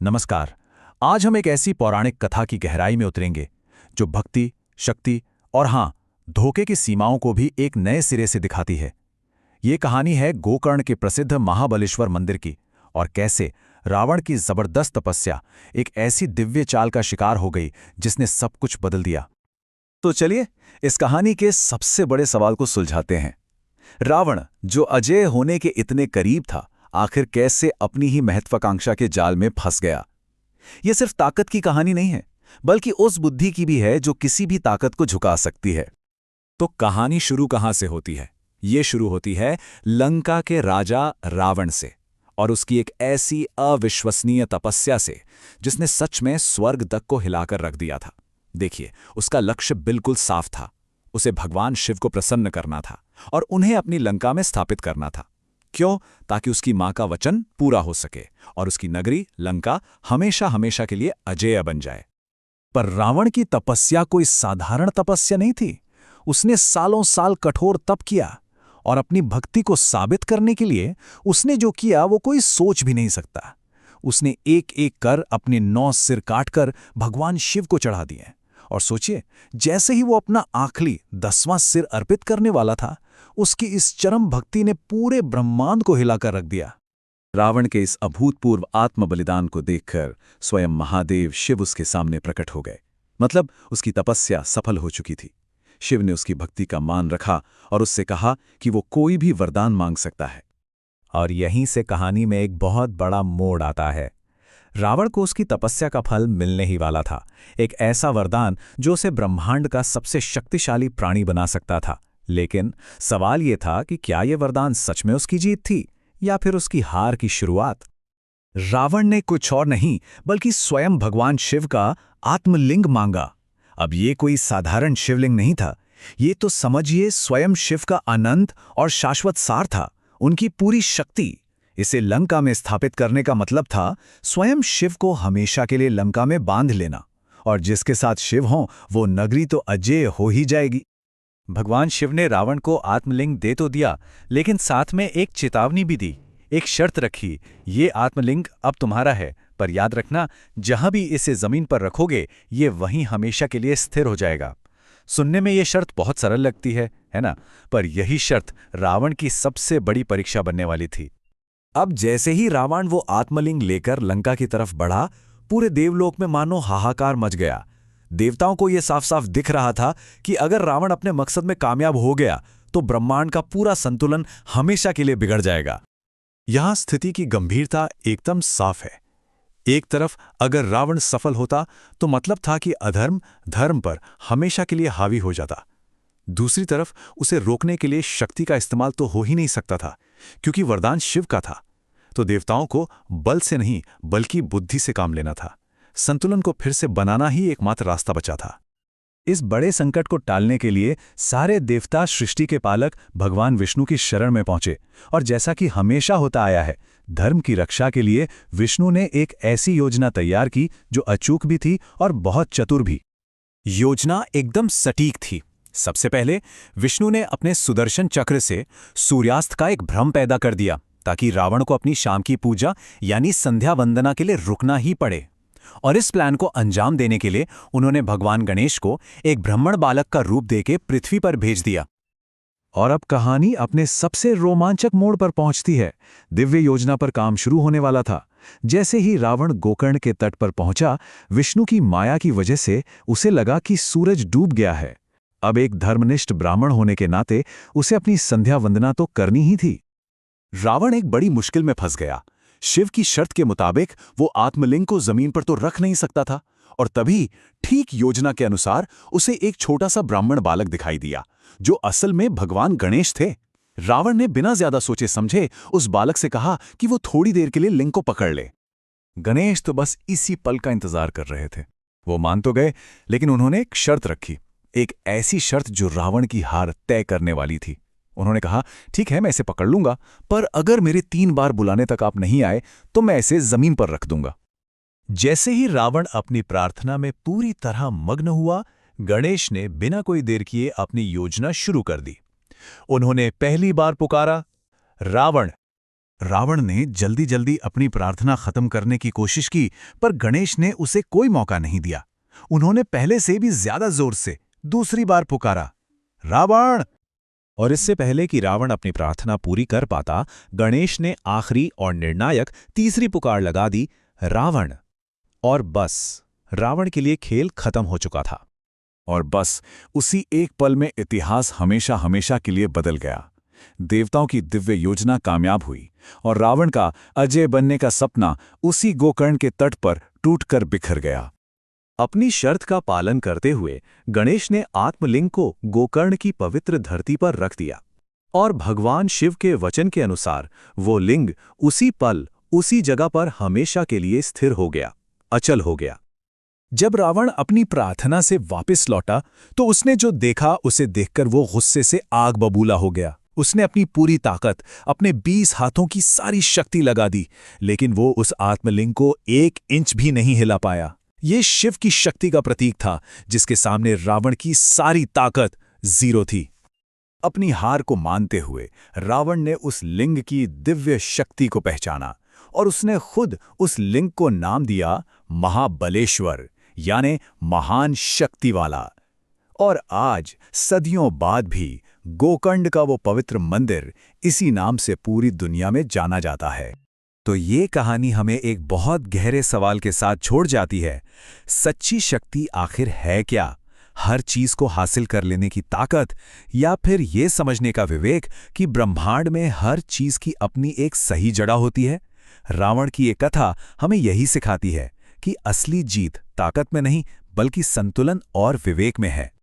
नमस्कार। आज हम एक ऐसी पौराणिक कथा की गहराई में उतरेंगे जो भक्ति, शक्ति और हाँ, धोखे की सीमाओं को भी एक नए सिरे से दिखाती है। ये कहानी है गोकर्ण के प्रसिद्ध महाबलेश्वर मंदिर की और कैसे रावण की जबरदस्त तपस्या एक ऐसी दिव्य चाल का शिकार हो गई जिसने सब कुछ बदल दिया। तो चलिए इस कहानी के सबसे बड़े सवाल को सुलझाते हैं। रावण, जो अजेय होने के इतने करीब था, आखिर कैसे अपनी ही महत्वाकांक्षा के जाल में फंस गया? यह सिर्फ ताकत की कहानी नहीं है, बल्कि उस बुद्धि की भी है जो किसी भी ताकत को झुका सकती है। तो कहानी शुरू कहां से होती है? ये शुरू होती है लंका के राजा रावण से और उसकी एक ऐसी अविश्वसनीय तपस्या से जिसने सच में स्वर्ग तक को हिलाकर रख दिया था। देखिए, उसका लक्ष्य बिल्कुल साफ था। उसे भगवान शिव को प्रसन्न करना था और उन्हें अपनी लंका में स्थापित करना था। क्यों? ताकि उसकी मां का वचन पूरा हो सके और उसकी नगरी लंका हमेशा हमेशा के लिए अजेय बन जाए। पर रावण की तपस्या कोई साधारण तपस्या नहीं थी। उसने सालों साल कठोर तप किया और अपनी भक्ति को साबित करने के लिए उसने जो किया वो कोई सोच भी नहीं सकता। उसने एक एक कर अपने 9 सिर काटकर भगवान शिव को चढ़ा दिए और सोचिए, जैसे ही वो अपना आखिरी 10वां सिर अर्पित करने वाला था, उसकी इस चरम भक्ति ने पूरे ब्रह्मांड को हिलाकर रख दिया। रावण के इस अभूतपूर्व आत्म बलिदान को देखकर स्वयं महादेव शिव उसके सामने प्रकट हो गए। मतलब उसकी तपस्या सफल हो चुकी थी। शिव ने उसकी भक्ति का मान रखा और उससे कहा कि वो कोई भी वरदान मांग सकता है। और यहीं से कहानी में एक बहुत बड़ा मोड़ आता है। रावण को उसकी तपस्या का फल मिलने ही वाला था, एक ऐसा वरदान जो उसे ब्रह्मांड का सबसे शक्तिशाली प्राणी बना सकता था। लेकिन सवाल ये था कि क्या ये वरदान सच में उसकी जीत थी या फिर उसकी हार की शुरुआत? रावण ने कुछ और नहीं बल्कि स्वयं भगवान शिव का आत्मलिंग मांगा। अब ये कोई साधारण शिवलिंग नहीं था, ये तो समझिए स्वयं शिव का अनंत और शाश्वत सार था, उनकी पूरी शक्ति। इसे लंका में स्थापित करने का मतलब था स्वयं शिव को हमेशा के लिए लंका में बांध लेना, और जिसके साथ शिव हों वो नगरी तो अजेय हो ही जाएगी। भगवान शिव ने रावण को आत्मलिंग दे तो दिया, लेकिन साथ में एक चेतावनी भी दी, एक शर्त रखी। ये आत्मलिंग अब तुम्हारा है, पर याद रखना, जहां भी इसे जमीन पर रखोगे ये वहीं हमेशा के लिए स्थिर हो जाएगा। सुनने में ये शर्त बहुत सरल लगती है ना? पर यही शर्त रावण की सबसे बड़ी परीक्षा बनने वाली थी। अब जैसे ही रावण वो आत्मलिंग लेकर लंका की तरफ बढ़ा, पूरे देवलोक में मानो हाहाकार मच गया। देवताओं को यह साफ साफ दिख रहा था कि अगर रावण अपने मकसद में कामयाब हो गया तो ब्रह्मांड का पूरा संतुलन हमेशा के लिए बिगड़ जाएगा। यहां स्थिति की गंभीरता एकदम साफ है। एक तरफ अगर रावण सफल होता तो मतलब था कि अधर्म धर्म पर हमेशा के लिए हावी हो जाता। दूसरी तरफ उसे रोकने के लिए शक्ति का इस्तेमाल तो हो ही नहीं सकता था, क्योंकि वरदान शिव का था। तो देवताओं को बल से नहीं बल्कि बुद्धि से काम लेना था। संतुलन को फिर से बनाना ही एकमात्र रास्ता बचा था। इस बड़े संकट को टालने के लिए सारे देवता सृष्टि के पालक भगवान विष्णु की शरण में पहुंचे, और जैसा कि हमेशा होता आया है, धर्म की रक्षा के लिए विष्णु ने एक ऐसी योजना तैयार की जो अचूक भी थी और बहुत चतुर भी। योजना एकदम सटीक थी। सबसे पहले विष्णु ने अपने सुदर्शन चक्र से सूर्यास्त का एक भ्रम पैदा कर दिया, ताकि रावण को अपनी शाम की पूजा यानी संध्या वंदना के लिए रुकना ही पड़े। और इस प्लान को अंजाम देने के लिए उन्होंने भगवान गणेश को एक ब्राह्मण बालक का रूप देके पृथ्वी पर भेज दिया। और अब कहानी अपने सबसे रोमांचक मोड़ पर पहुंचती है। दिव्य योजना पर काम शुरू होने वाला था। जैसे ही रावण गोकर्ण के तट पर पहुंचा, विष्णु की माया की वजह से उसे लगा कि सूरज डूब गया है। अब एक धर्मनिष्ठ ब्राह्मण होने के नाते उसे अपनी संध्या वंदना तो करनी ही थी। रावण एक बड़ी मुश्किल में फंस गया। शिव की शर्त के मुताबिक वो आत्मलिंग को जमीन पर तो रख नहीं सकता था, और तभी ठीक योजना के अनुसार उसे एक छोटा सा ब्राह्मण बालक दिखाई दिया, जो असल में भगवान गणेश थे। रावण ने बिना ज्यादा सोचे समझे उस बालक से कहा कि वो थोड़ी देर के लिए लिंग को पकड़ ले। गणेश तो बस इसी पल का इंतजार कर रहे थे। वो मान तो गए, लेकिन उन्होंने एक शर्त रखी, एक ऐसी शर्त जो रावण की हार तय करने वाली थी। उन्होंने कहा, ठीक है, मैं इसे पकड़ लूंगा, पर अगर मेरे 3 बार बुलाने तक आप नहीं आए तो मैं इसे जमीन पर रख दूंगा। जैसे ही रावण अपनी प्रार्थना में पूरी तरह मग्न हुआ, गणेश ने बिना कोई देर किए अपनी योजना शुरू कर दी। उन्होंने पहली बार पुकारा, रावण। रावण ने जल्दी जल्दी अपनी प्रार्थना खत्म करने की कोशिश की, पर गणेश ने उसे कोई मौका नहीं दिया। उन्होंने पहले से भी ज्यादा जोर से दूसरी बार पुकारा, रावण। और इससे पहले कि रावण अपनी प्रार्थना पूरी कर पाता, गणेश ने आखिरी और निर्णायक तीसरी पुकार लगा दी, रावण। और बस रावण के लिए खेल खत्म हो चुका था। और बस उसी एक पल में इतिहास हमेशा हमेशा के लिए बदल गया। देवताओं की दिव्य योजना कामयाब हुई और रावण का अजय बनने का सपना उसी गोकर्ण के तट पर टूटकर बिखर गया। अपनी शर्त का पालन करते हुए गणेश ने आत्मलिंग को गोकर्ण की पवित्र धरती पर रख दिया और भगवान शिव के वचन के अनुसार वो लिंग उसी पल उसी जगह पर हमेशा के लिए स्थिर हो गया, अचल हो गया। जब रावण अपनी प्रार्थना से वापस लौटा तो उसने जो देखा उसे देखकर वो गुस्से से आग बबूला हो गया। उसने अपनी पूरी ताकत, अपने 20 हाथों की सारी शक्ति लगा दी, लेकिन वो उस आत्मलिंग को 1 इंच भी नहीं हिला पाया। ये शिव की शक्ति का प्रतीक था, जिसके सामने रावण की सारी ताकत जीरो थी। अपनी हार को मानते हुए रावण ने उस लिंग की दिव्य शक्ति को पहचाना और उसने खुद उस लिंग को नाम दिया महाबलेश्वर, यानी महान शक्ति वाला। और आज सदियों बाद भी गोकर्ण का वो पवित्र मंदिर इसी नाम से पूरी दुनिया में जाना जाता है। तो ये कहानी हमें एक बहुत गहरे सवाल के साथ छोड़ जाती है। सच्ची शक्ति आखिर है क्या? हर चीज को हासिल कर लेने की ताकत, या फिर ये समझने का विवेक कि ब्रह्मांड में हर चीज की अपनी एक सही जड़ा होती है? रावण की ये कथा हमें यही सिखाती है कि असली जीत ताकत में नहीं बल्कि संतुलन और विवेक में है।